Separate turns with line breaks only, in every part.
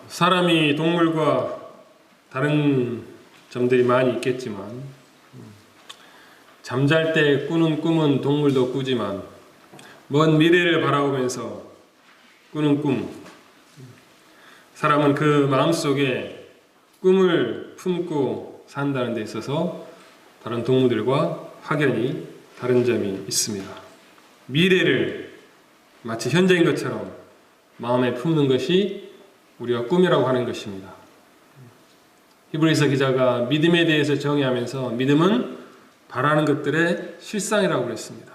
사람이 동물과 다른 점들이 많이 있겠지만 잠잘 때 꾸는 꿈은 동물도 꾸지만 먼 미래를 바라보면서 꾸는 꿈, 사람은 그 마음속에 꿈을 품고 산다는 데 있어서 다른 동물들과 확연히 다른 점이 있습니다. 미래를 마치 현재인 것처럼 마음에 품는 것이 우리가 꿈이라고 하는 것입니다. 히브리서 기자가 믿음에 대해서 정의하면서 믿음은 바라는 것들의 실상이라고 그랬습니다.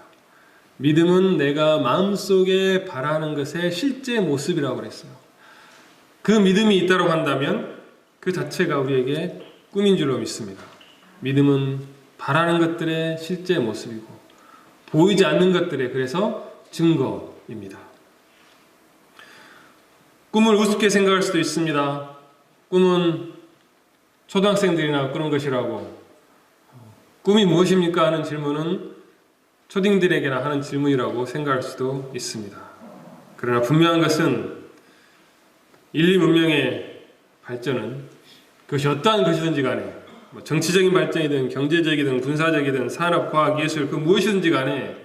믿음은 내가 마음속에 바라는 것의 실제 모습이라고 그랬어요. 그 믿음이 있다고 한다면 그 자체가 우리에게 꿈인 줄로 믿습니다. 믿음은 바라는 것들의 실제 모습이고 보이지 않는 것들의 그래서 증거입니다. 꿈을 우습게 생각할 수도 있습니다. 꿈은 초등학생들이나 꾸는 것이라고, 꿈이 무엇입니까? 하는 질문은 초딩들에게나 하는 질문이라고 생각할 수도 있습니다. 그러나 분명한 것은 인류 문명의 발전은 그것이 어떠한 것이든지 간에 정치적인 발전이든 경제적이든 군사적이든 산업, 과학, 예술 그 무엇이든지 간에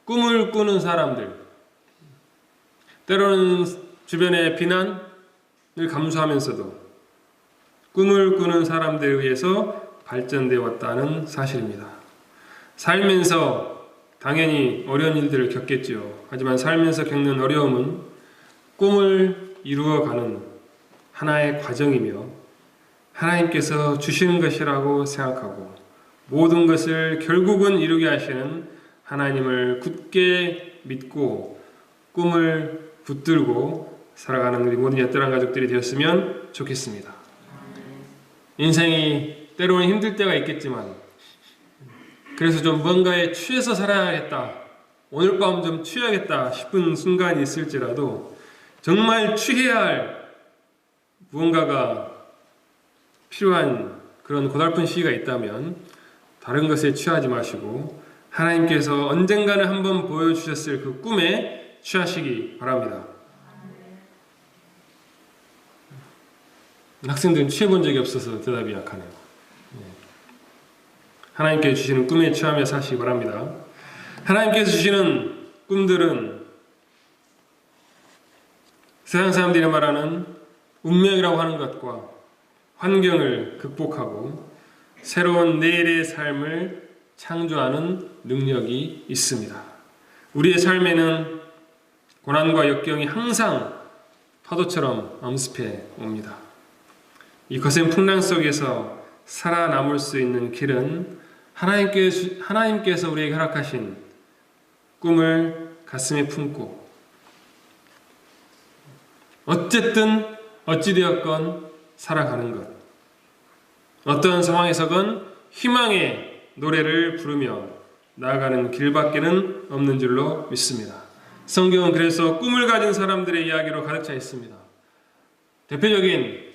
꿈을 꾸는 사람들, 때로는 주변의 비난을 감수하면서도 꿈을 꾸는 사람들에 의해서 발전되어 왔다는 사실입니다. 살면서 당연히 어려운 일들을 겪겠지요. 하지만 살면서 겪는 어려움은 꿈을 이루어가는 하나의 과정이며 하나님께서 주시는 것이라고 생각하고 모든 것을 결국은 이루게 하시는 하나님을 굳게 믿고 꿈을 붙들고 살아가는 우리 모든 옛사랑 가족들이 되었으면 좋겠습니다. 인생이 때로는 힘들 때가 있겠지만 그래서 좀 뭔가에 취해서 살아야겠다, 오늘 밤 좀 취해야겠다 싶은 순간이 있을지라도 정말 취해야 할 무언가가 필요한 그런 고달픈 시기가 있다면 다른 것에 취하지 마시고 하나님께서 언젠가는 한번 보여주셨을 그 꿈에 취하시기 바랍니다. 학생들은 취해본 적이 없어서 대답이 약하네요. 하나님께서 주시는 꿈에 취하며 사시기 바랍니다. 하나님께서 주시는 꿈들은 세상 사람들이 말하는 운명이라고 하는 것과 환경을 극복하고 새로운 내일의 삶을 창조하는 능력이 있습니다. 우리의 삶에는 고난과 역경이 항상 파도처럼 엄습해 옵니다. 이 거센 풍랑 속에서 살아남을 수 있는 길은 하나님께서 우리에게 허락하신 꿈을 가슴에 품고 어쨌든 어찌되었건 살아가는 것, 어떤 상황에서건 희망의 노래를 부르며 나아가는 길밖에는 없는 줄로 믿습니다. 성경은 그래서 꿈을 가진 사람들의 이야기로 가득 차 있습니다. 대표적인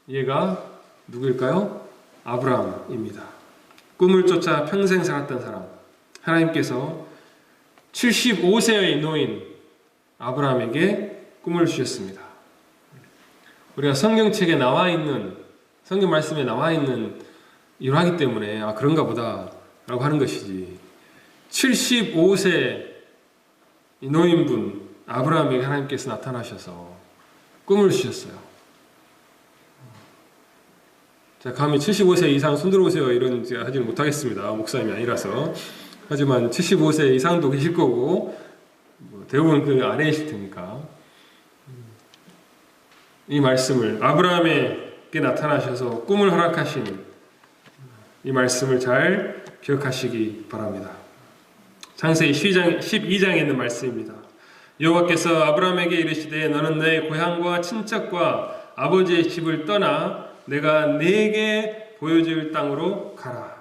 예가 누구일까요? 아브라함입니다. 꿈을 쫓아 평생 살았던 사람, 하나님께서 75세의 노인 아브라함에게 꿈을 주셨습니다. 우리가 성경책에 나와 있는, 성경 말씀에 나와 있는 일화이기 때문에 그런가 보다 라고 하는 것이지, 75세 노인분 아브라함에게 하나님께서 나타나셔서 꿈을 주셨어요. 자, 감히 75세 이상 손 들어오세요 이런 제가 하지는 못하겠습니다. 목사님이 아니라서. 하지만 75세 이상도 계실 거고 대부분 그 아래이실 테니까 이 말씀을, 아브라함에게 나타나셔서 꿈을 허락하신 이 말씀을 잘 기억하시기 바랍니다. 창세기 12장에 있는 말씀입니다. 여호와께서 아브라함에게 이르시되 너는 너의 고향과 친척과 아버지의 집을 떠나 내가 네게 보여줄 땅으로 가라.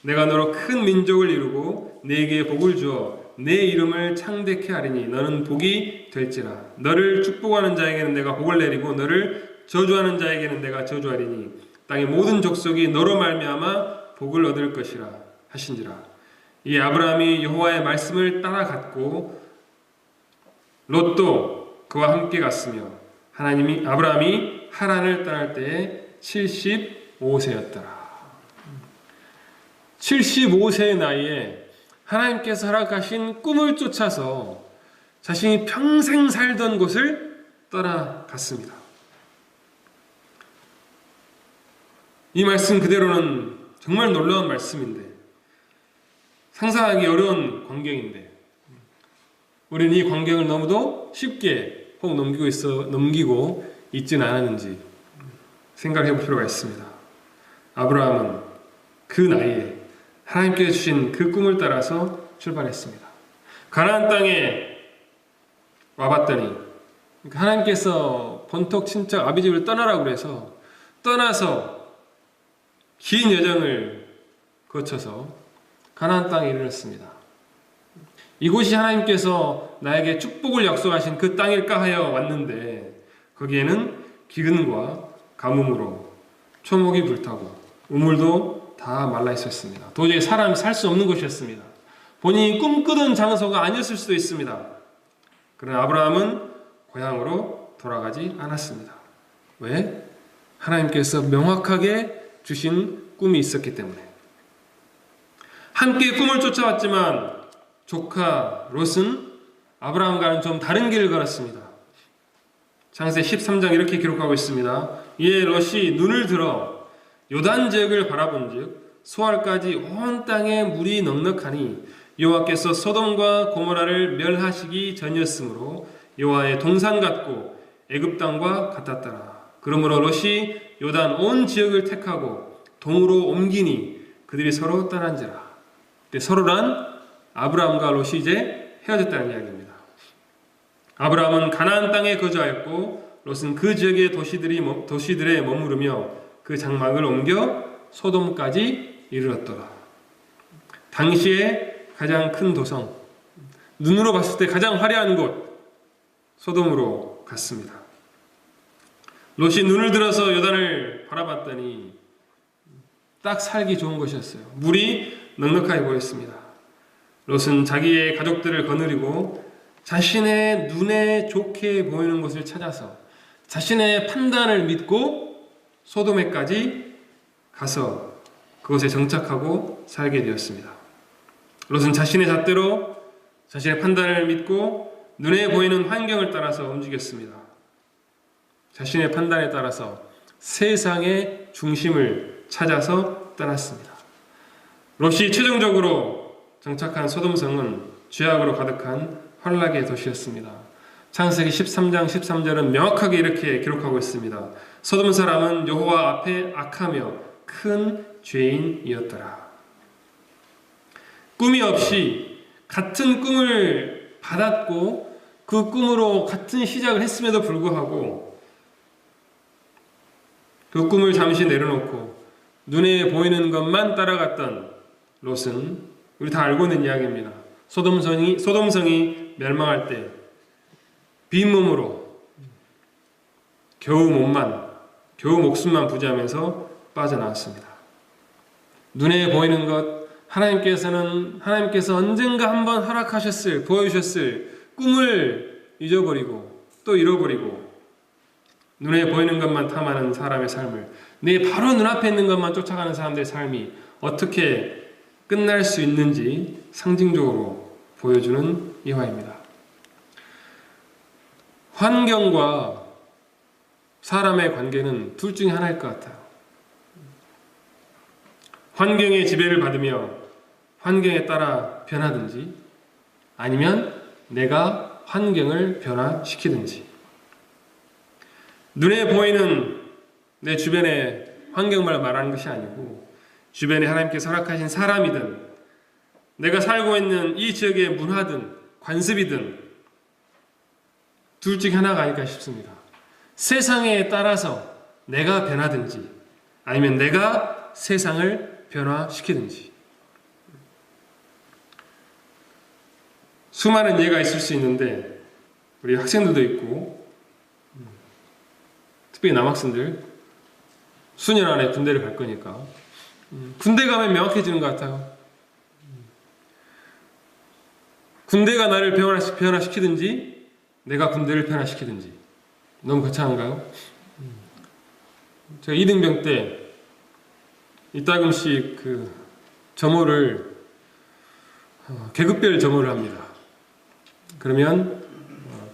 내가 너로 큰 민족을 이루고 네게 복을 주어 내 이름을 창대케 하리니 너는 복이 될지라. 너를 축복하는 자에게는 내가 복을 내리고 너를 저주하는 자에게는 내가 저주하리니 땅의 모든 족속이 너로 말미암아 복을 얻을 것이라 하신지라. 이 아브라함이 여호와의 말씀을 따라갔고 롯도 그와 함께 갔으며 아브라함이 하란을 떠날 때에 75세였더라. 75세의 나이에 하나님께서 허락하신 꿈을 쫓아서 자신이 평생 살던 곳을 떠나갔습니다. 이 말씀 그대로는 정말 놀라운 말씀인데, 상상하기 어려운 광경인데, 우리는 이 광경을 너무도 쉽게 혹 넘기고 있지는 않았는지 생각해 볼 필요가 있습니다. 아브라함은 그 나이에 하나님께서 주신 그 꿈을 따라서 출발했습니다. 가나안 땅에 와봤더니 하나님께서 번톡 친척 아비 집을 떠나라고 그래서 떠나서 긴 여정을 거쳐서 가나안 땅에 이르렀습니다. 이곳이 하나님께서 나에게 축복을 약속하신 그 땅일까 하여 왔는데, 거기에는 기근과 가뭄으로 초목이 불타고 우물도 다 말라 있었습니다. 도저히 사람이 살 수 없는 곳이었습니다. 본인이 꿈꾸던 장소가 아니었을 수도 있습니다. 그러나 아브라함은 고향으로 돌아가지 않았습니다. 왜? 하나님께서 명확하게 주신 꿈이 있었기 때문에. 함께 꿈을 쫓아왔지만 조카 롯은 아브라함과는 좀 다른 길을 걸었습니다. 창세 13장 이렇게 기록하고 있습니다. 이에 롯이 눈을 들어 요단 지역을 바라본즉 소알까지 온 땅에 물이 넉넉하니 여호와께서 소돔과 고모라를 멸하시기 전이었으므로 여호와의 동산 같고 애굽 땅과 같았더라. 그러므로 롯이 요단 온 지역을 택하고 동으로 옮기니 그들이 서로 떠난지라. 서로란 아브라함과 롯이 이제 헤어졌다는 이야기입니다. 아브라함은 가나안 땅에 거주하였고 롯은 그 지역의 도시들에 머무르며 그 장막을 옮겨 소돔까지 이르렀더라. 당시에 가장 큰 도성, 눈으로 봤을 때 가장 화려한 곳 소돔으로 갔습니다. 롯이 눈을 들어서 요단을 바라봤더니 딱 살기 좋은 곳이었어요. 물이 넉넉하게 보였습니다. 롯은 자기의 가족들을 거느리고 자신의 눈에 좋게 보이는 곳을 찾아서 자신의 판단을 믿고 소돔에까지 가서 그곳에 정착하고 살게 되었습니다. 롯은 자신의 잣대로 자신의 판단을 믿고 눈에 보이는 환경을 따라서 움직였습니다. 자신의 판단에 따라서 세상의 중심을 찾아서 떠났습니다. 롯이 최종적으로 정착한 소돔성은 죄악으로 가득한 환락의 도시였습니다. 창세기 13장 13절은 명확하게 이렇게 기록하고 있습니다. 소돔 사람은 여호와 앞에 악하며 큰 죄인이었더라. 꿈이 없이 같은 꿈을 받았고 그 꿈으로 같은 시작을 했음에도 불구하고 그 꿈을 잠시 내려놓고 눈에 보이는 것만 따라갔던 롯은 우리 다 알고 있는 이야기입니다. 소돔성이 멸망할 때 빈몸으로 겨우 목숨만 부지하면서 빠져나왔습니다. 눈에 보이는 것, 하나님께서 언젠가 한번 보여주셨을 꿈을 잊어버리고 또 잃어버리고 눈에 보이는 것만 탐하는 사람의 삶을, 내 바로 눈앞에 있는 것만 쫓아가는 사람들의 삶이 어떻게 끝날 수 있는지 상징적으로 보여주는 이화입니다. 환경과 사람의 관계는 둘 중에 하나일 것 같아요. 환경의 지배를 받으며 환경에 따라 변하든지 아니면 내가 환경을 변화시키든지. 눈에 보이는 내 주변의 환경만 말하는 것이 아니고 주변에 하나님께서 허락하신 사람이든 내가 살고 있는 이 지역의 문화든 관습이든 둘 중에 하나가 아닐까 싶습니다. 세상에 따라서 내가 변하든지 아니면 내가 세상을 변화시키든지. 수많은 예가 있을 수 있는데 우리 학생들도 있고 특별히 남학생들 수년 안에 군대를 갈 거니까 군대 가면 명확해지는 것 같아요. 군대가 나를 변화시키든지 내가 군대를 변화시키든지. 너무 거창한가요? 제가 이등병 때 이따금씩 그 점호를 계급별 점호를 합니다. 그러면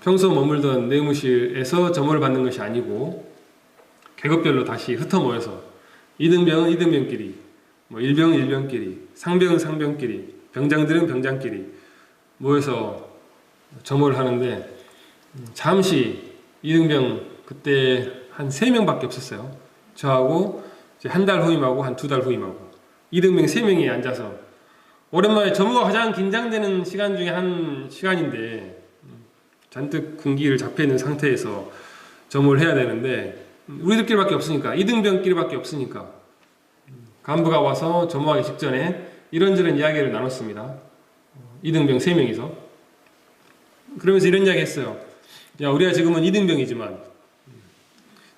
평소 머물던 내무실에서 점호를 받는 것이 아니고 계급별로 다시 흩어 모여서 이등병은 이등병끼리, 뭐 일병은 일병끼리, 상병은 상병끼리, 병장들은 병장끼리 모여서 점호를 하는데 잠시 이등병 그때 한 3명밖에 없었어요. 저하고 한 달 후임하고 한 2달 후임하고 이등병 3명이 앉아서 오랜만에 점호가 가장 긴장되는 시간 중에 한 시간인데 잔뜩 군기를 잡혀있는 상태에서 점호를 해야 되는데 우리들끼리밖에 없으니까 이등병끼리밖에 없으니까 간부가 와서 점호하기 직전에 이런저런 이야기를 나눴습니다. 이등병 3명이서 그러면서 이런 이야기 했어요. 야, 우리가 지금은 이등병이지만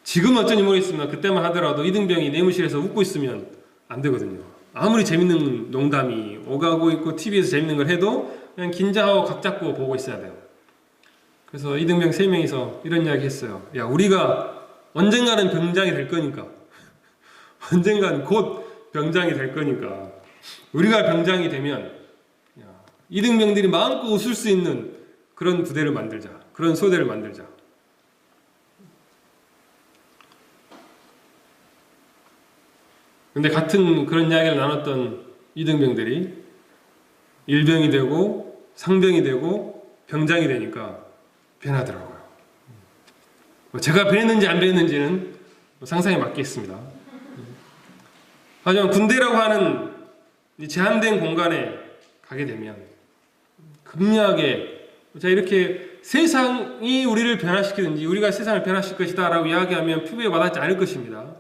지금 어쩐지 모르겠습니다. 그때만 하더라도 이등병이 내무실에서 웃고 있으면 안 되거든요. 아무리 재밌는 농담이 오가고 있고 TV에서 재밌는 걸 해도 그냥 긴장하고 각 잡고 보고 있어야 돼요. 그래서 이등병 3명이서 이런 이야기 했어요. 야, 우리가 언젠가는 병장이 될 거니까 언젠가는 곧 병장이 될 거니까 우리가 병장이 되면 이등병들이 마음껏 웃을 수 있는 그런 부대를 만들자. 그런 소대를 만들자. 근데 같은 그런 이야기를 나눴던 이등병들이 일병이 되고 상병이 되고 병장이 되니까 변하더라고요. 제가 변했는지 안 변했는지는 상상에 맡기겠습니다. 하지만 군대라고 하는 제한된 공간에 가게 되면 극렬하게 자 이렇게 세상이 우리를 변화시키든지 우리가 세상을 변화시킬 것이다 라고 이야기하면 피부에 와닿지 않을 것입니다.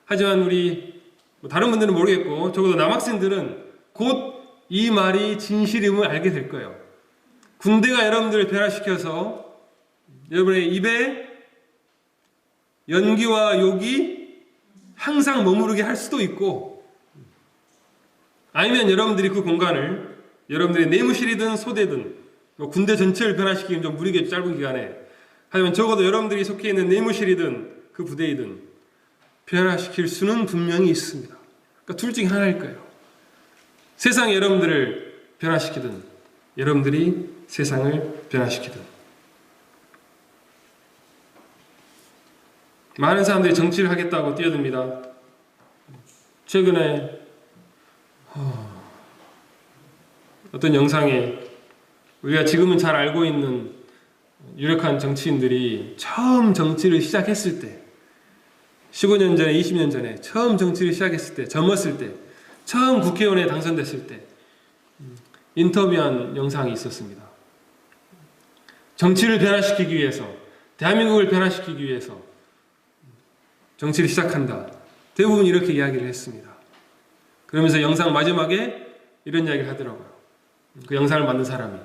하지만 우리 다른 분들은 모르겠고 적어도 남학생들은 곧 이 말이 진실임을 알게 될 거예요. 군대가 여러분들을 변화시켜서 여러분의 입에 연기와 욕이 항상 머무르게 할 수도 있고 아니면 여러분들이 그 공간을 여러분들의 내무실이든 소대든 군대 전체를 변화시키긴 좀 무리겠죠. 짧은 기간에. 하지만 적어도 여러분들이 속해 있는 내무실이든 그 부대이든 변화시킬 수는 분명히 있습니다. 그러니까 둘 중에 하나일 거예요. 세상이 여러분들을 변화시키든 여러분들이 세상을 변화시키든. 많은 사람들이 정치를 하겠다고 뛰어듭니다. 최근에 어떤 영상에 우리가 지금은 잘 알고 있는 유력한 정치인들이 처음 정치를 시작했을 때 15년 전에 20년 전에 처음 정치를 시작했을 때 젊었을 때 처음 국회의원에 당선됐을 때 인터뷰한 영상이 있었습니다. 정치를 변화시키기 위해서 대한민국을 변화시키기 위해서 정치를 시작한다. 대부분 이렇게 이야기를 했습니다. 그러면서 영상 마지막에 이런 이야기를 하더라고요. 그 영상을 만든 사람이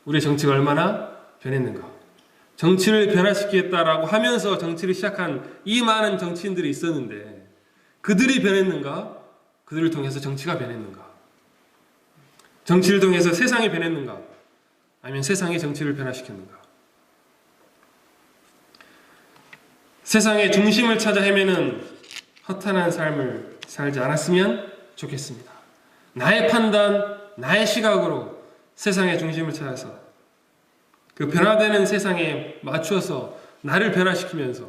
우리의 정치가 얼마나 변했는가. 정치를 변화시키겠다라고 하면서 정치를 시작한 이 많은 정치인들이 있었는데 그들이 변했는가? 그들을 통해서 정치가 변했는가? 정치를 통해서 세상이 변했는가? 아니면 세상이 정치를 변화시켰는가? 세상의 중심을 찾아 헤매는 허탄한 삶을 살지 않았으면 좋겠습니다. 나의 판단, 나의 시각으로 세상의 중심을 찾아서 그 변화되는 세상에 맞추어서 나를 변화시키면서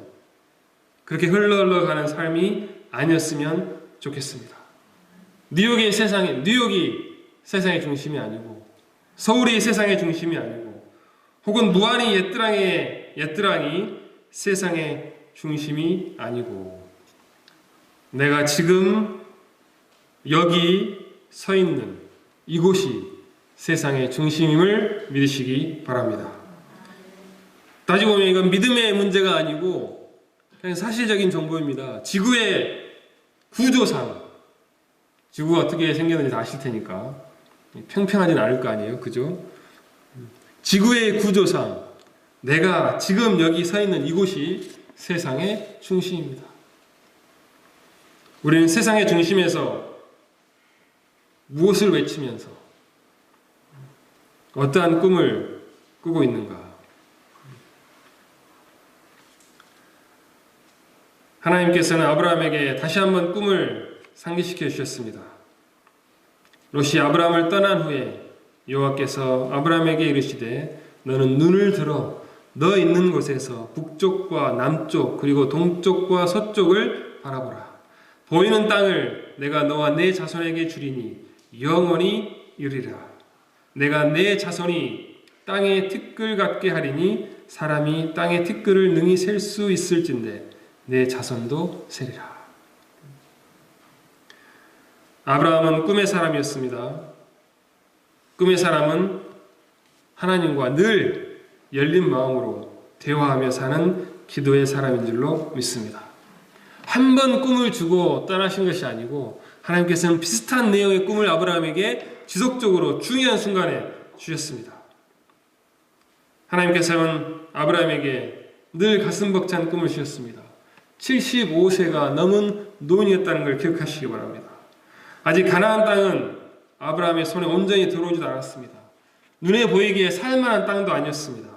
그렇게 흘러가는 삶이 아니었으면 좋겠습니다. 뉴욕이 세상의 중심이 아니고 서울이 세상의 중심이 아니고 혹은 무안이 옛드랑이 세상의 중심이 아니고 내가 지금 여기 서 있는 이곳이 세상의 중심임을 믿으시기 바랍니다. 따지고 보면 이건 믿음의 문제가 아니고 그냥 사실적인 정보입니다. 지구의 구조상 지구가 어떻게 생겼는지 다 아실 테니까 평평하진 않을 거 아니에요. 그죠? 지구의 구조상 내가 지금 여기 서 있는 이곳이 세상의 중심입니다. 우리는 세상의 중심에서 무엇을 외치면서 어떠한 꿈을 꾸고 있는가? 하나님께서는 아브라함에게 다시 한번 꿈을 상기시켜 주셨습니다. 롯이 아브라함을 떠난 후에 여호와께서 아브라함에게 이르시되 너는 눈을 들어 너 있는 곳에서 북쪽과 남쪽 그리고 동쪽과 서쪽을 바라보라. 보이는 땅을 내가 너와 내 자손에게 주리니 영원히 이르리라. 내가 내 자손이 땅의 티끌 같게 하리니 사람이 땅의 티끌을 능히 셀 수 있을진데 내 자손도 세리라. 아브라함은 꿈의 사람이었습니다. 꿈의 사람은 하나님과 늘 열린 마음으로 대화하며 사는 기도의 사람인 줄로 믿습니다. 한 번 꿈을 주고 떠나신 것이 아니고 하나님께서는 비슷한 내용의 꿈을 아브라함에게 지속적으로 중요한 순간에 주셨습니다. 하나님께서는 아브라함에게 늘 가슴 벅찬 꿈을 주셨습니다. 75세가 넘은 노인이었다는 걸 기억하시기 바랍니다. 아직 가나안 땅은 아브라함의 손에 온전히 들어오지도 않았습니다. 눈에 보이기에 살만한 땅도 아니었습니다.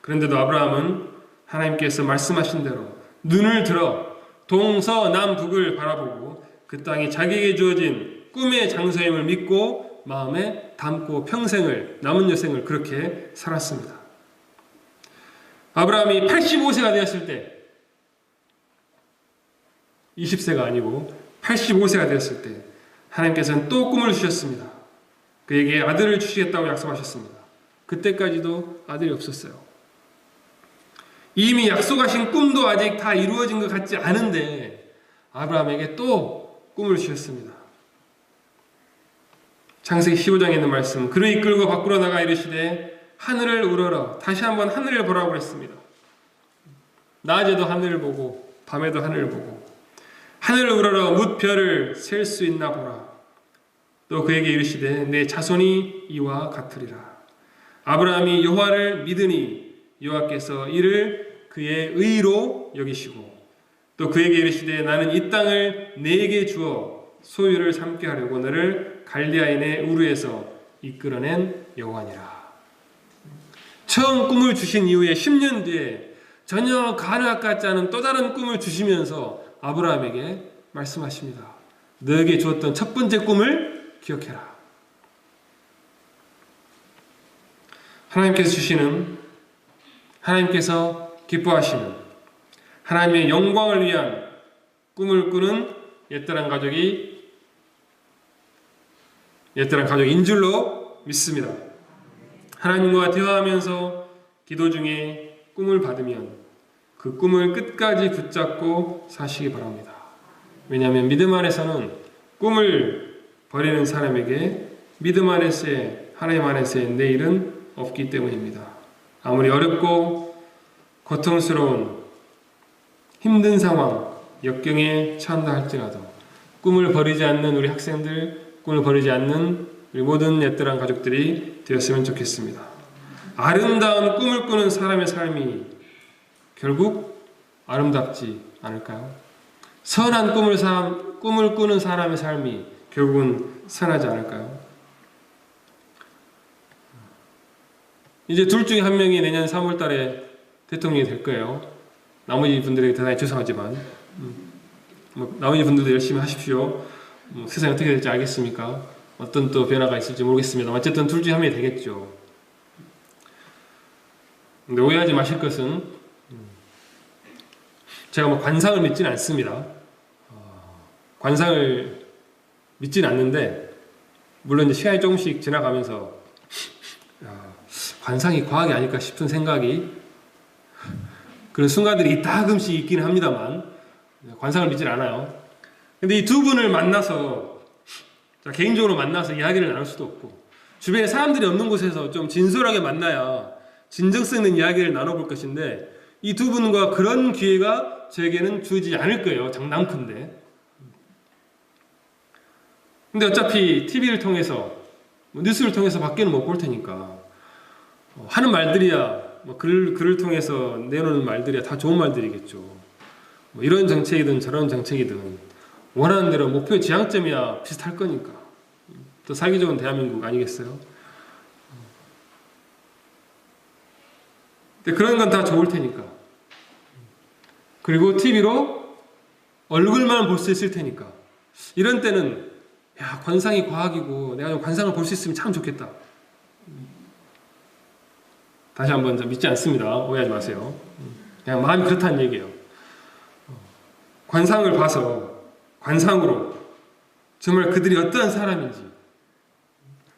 그런데도 아브라함은 하나님께서 말씀하신 대로 눈을 들어 동서남북을 바라보고 그 땅이 자기에게 주어진 꿈의 장소임을 믿고 마음에 담고 평생을 남은 여생을 그렇게 살았습니다. 아브라함이 85세가 되었을 때 20세가 아니고 85세가 되었을 때 하나님께서는 또 꿈을 주셨습니다. 그에게 아들을 주시겠다고 약속하셨습니다. 그때까지도 아들이 없었어요. 이미 약속하신 꿈도 아직 다 이루어진 것 같지 않은데 아브라함에게 또 꿈을 주셨습니다. 창세기 15장에 있는 말씀, 그를 이끌고 밖으로 나가 이르시되 하늘을 우러러 다시 한번 하늘을 보라고 했습니다. 낮에도 하늘을 보고 밤에도 하늘을 보고 하늘을 우러러 뭇 별을 셀 수 있나 보라. 또 그에게 이르시되 내 자손이 이와 같으리라. 아브라함이 여호와를 믿으니 여호와께서 이를 그의 의로 여기시고 또 그에게 이르시되 나는 이 땅을 네게 주어 소유를 삼게 하려고 너를 갈대아인의 우르에서 이끌어낸 여호와니라. 처음 꿈을 주신 이후에 10년 뒤에 전혀 가능할 것 같지 않은 또 다른 꿈을 주시면서 아브라함에게 말씀하십니다. 너에게 주었던 첫 번째 꿈을 기억해라. 하나님께서 주시는, 하나님께서 기뻐하시는 하나님의 영광을 위한 꿈을 꾸는 옛사람 가족인 줄로 믿습니다. 하나님과 대화하면서 기도 중에 꿈을 받으면 그 꿈을 끝까지 붙잡고 사시기 바랍니다. 왜냐하면 믿음 안에서는 꿈을 버리는 사람에게 믿음 안에서의, 하나님 안에서의 내일은 없기 때문입니다. 아무리 어렵고 고통스러운 힘든 상황, 역경에 처한다 할지라도 꿈을 버리지 않는 우리 학생들, 꿈을 버리지 않는 우리 모든 옛사람 가족들이 되었으면 좋겠습니다. 아름다운 꿈을 꾸는 사람의 삶이 결국 아름답지 않을까요? 선한 꿈을 꾸는 사람의 삶이 결국은 선하지 않을까요? 이제 둘 중에 한 명이 내년 3월 달에 대통령이 될 거예요. 나머지 분들에게 대단히 죄송하지만 나머지 분들도 열심히 하십시오. 세상이 어떻게 될지 알겠습니까? 어떤 또 변화가 있을지 모르겠습니다. 어쨌든 둘 중에 한 명이 되겠죠. 근데 오해하지 마실 것은 제가 관상을 믿지는 않습니다. 관상을 믿지는 않는데 물론 이제 시간이 조금씩 지나가면서 관상이 과학이 아닐까 싶은 생각이 그런 순간들이 이따금씩 있긴 합니다만 관상을 믿지는 않아요. 근데 이 두 분을 만나서 개인적으로 만나서 이야기를 나눌 수도 없고 주변에 사람들이 없는 곳에서 좀 진솔하게 만나야 진정성 있는 이야기를 나눠볼 것인데 이 두 분과 그런 기회가 저에게는 주어지지 않을 거예요. 장난컨대. 근데 어차피 TV를 통해서 뉴스를 통해서 밖에는 못 볼 테니까 하는 말들이야 글을 통해서 내놓는 말들이야 다 좋은 말들이겠죠. 이런 정책이든 저런 정책이든 원하는 대로 목표 지향점이야 비슷할 거니까 또 살기 좋은 대한민국 아니겠어요? 근데 그런 건 다 좋을 테니까 그리고 TV로 얼굴만 볼 수 있을 테니까. 이런 때는 야, 관상이 과학이고 내가 좀 관상을 볼 수 있으면 참 좋겠다. 다시 한번 믿지 않습니다. 오해하지 마세요. 그냥 마음이 그렇다는 얘기예요. 관상을 봐서 관상으로 정말 그들이 어떠한 사람인지,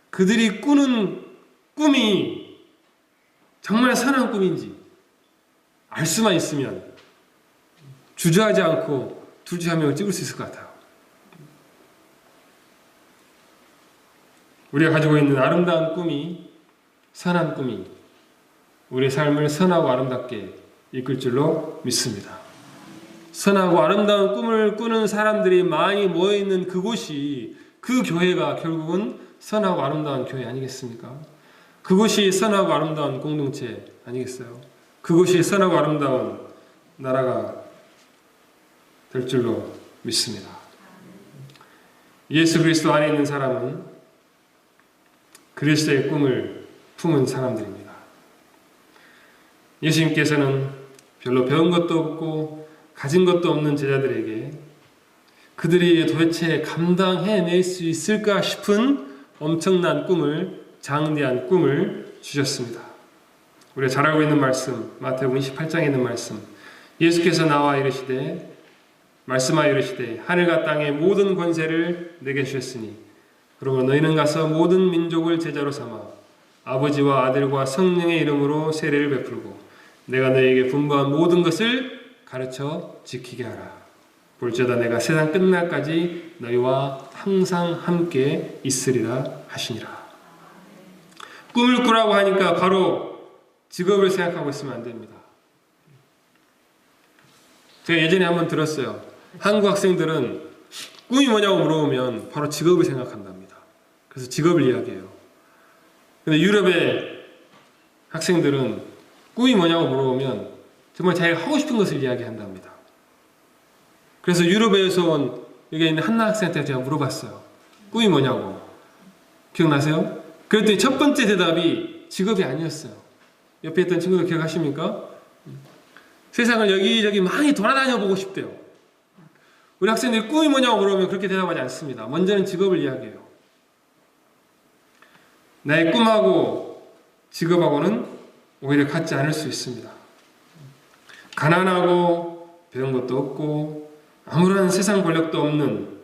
그들이 꾸는 꿈이 정말 선한 꿈인지 알 수만 있으면 주저하지 않고 둘 중 한 명을 찍을 수 있을 것 같아요. 우리가 가지고 있는 아름다운 꿈이, 선한 꿈이 우리의 삶을 선하고 아름답게 이끌 줄로 믿습니다. 선하고 아름다운 꿈을 꾸는 사람들이 많이 모여있는 그곳이, 그 교회가 결국은 선하고 아름다운 교회 아니겠습니까? 그곳이 선하고 아름다운 공동체 아니겠어요? 그곳이 선하고 아름다운 나라가 될 줄로 믿습니다. 예수 그리스도 안에 있는 사람은 그리스도의 꿈을 품은 사람들입니다. 예수님께서는 별로 배운 것도 없고 가진 것도 없는 제자들에게 그들이 도대체 감당해낼 수 있을까 싶은 엄청난 꿈을, 장대한 꿈을 주셨습니다. 우리가 잘 알고 있는 말씀, 마태복음 28장에 있는 말씀, 예수께서 나와 이르시되, 말씀하여 이르시되 하늘과 땅의 모든 권세를 내게 주셨으니 그러므로 너희는 가서 모든 민족을 제자로 삼아 아버지와 아들과 성령의 이름으로 세례를 베풀고 내가 너희에게 분부한 모든 것을 가르쳐 지키게 하라. 볼지어다 내가 세상 끝날까지 너희와 항상 함께 있으리라 하시니라. 꿈을 꾸라고 하니까 바로 직업을 생각하고 있으면 안 됩니다. 제가 예전에 한번 들었어요. 한국 학생들은 꿈이 뭐냐고 물어보면 바로 직업을 생각한답니다. 그래서 직업을 이야기해요. 근데 유럽의 학생들은 꿈이 뭐냐고 물어보면 정말 자기가 하고 싶은 것을 이야기한답니다. 그래서 유럽에서 온 여기 있는 한나 학생한테 제가 물어봤어요. 꿈이 뭐냐고. 기억나세요? 그랬더니 첫 번째 대답이 직업이 아니었어요. 옆에 있던 친구들 기억하십니까? 세상을 여기저기 많이 돌아다녀 보고 싶대요. 우리 학생들이 꿈이 뭐냐고 물어보면 그렇게 대답하지 않습니다. 먼저는 직업을 이야기해요. 나의 꿈하고 직업하고는 오히려 같지 않을 수 있습니다. 가난하고 배운 것도 없고 아무런 세상 권력도 없는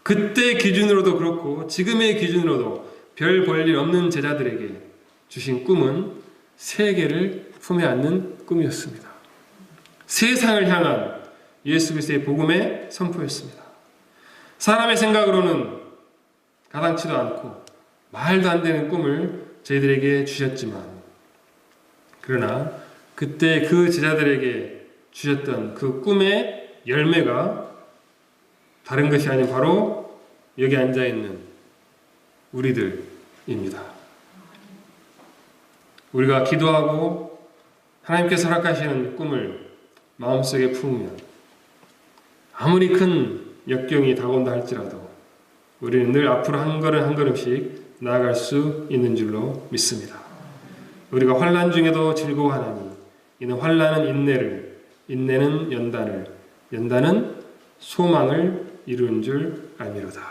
그때 기준으로도 그렇고 지금의 기준으로도 별 볼 일 없는 제자들에게 주신 꿈은 세계를 품에 안는 꿈이었습니다. 세상을 향한 예수 그리스도의 복음의 선포였습니다. 사람의 생각으로는 가당치도 않고 말도 안 되는 꿈을 저희들에게 주셨지만 그러나 그때 그 제자들에게 주셨던 그 꿈의 열매가 다른 것이 아닌 바로 여기 앉아있는 우리들입니다. 우리가 기도하고 하나님께서 허락하시는 꿈을 마음속에 품으면 아무리 큰 역경이 다가온다 할지라도 우리는 늘 앞으로 한 걸음 한 걸음씩 나아갈 수 있는 줄로 믿습니다. 우리가 환난 중에도 즐거워하나니 이는 환난은 인내를, 인내는 연단을, 연단은 소망을 이루는 줄 알미로다.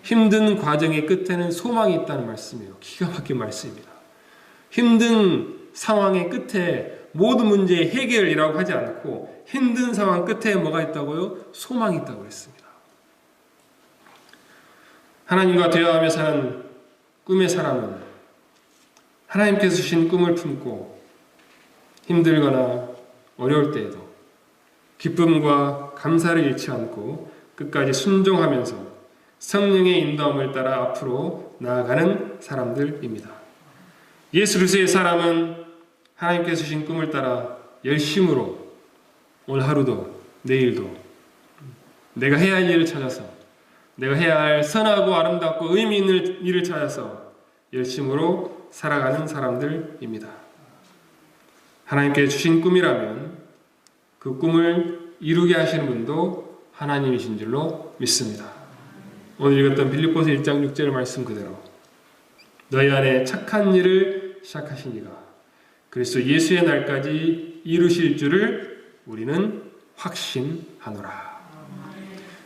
힘든 과정의 끝에는 소망이 있다는 말씀이에요. 기가 막힌 말씀입니다. 힘든 상황의 끝에 모든 문제의 해결이라고 하지 않고 힘든 상황 끝에 뭐가 있다고요? 소망이 있다고 했습니다. 하나님과 대화하며 사는 꿈의 사람은 하나님께서 주신 꿈을 품고 힘들거나 어려울 때에도 기쁨과 감사를 잃지 않고 끝까지 순종하면서 성령의 인도함을 따라 앞으로 나아가는 사람들입니다. 예수 그리스도의 사람은 하나님께서 주신 꿈을 따라 열심으로 오늘 하루도 내일도 내가 해야 할 일을 찾아서 내가 해야 할 선하고 아름답고 의미 있는 일을 찾아서 열심으로 살아가는 사람들입니다. 하나님께 주신 꿈이라면 그 꿈을 이루게 하시는 분도 하나님이신 줄로 믿습니다. 오늘 읽었던 빌립보서 1장 6절 말씀 그대로 너희 안에 착한 일을 시작하신 이가 그리스도 예수의 날까지 이루실 줄을 우리는 확신하노라.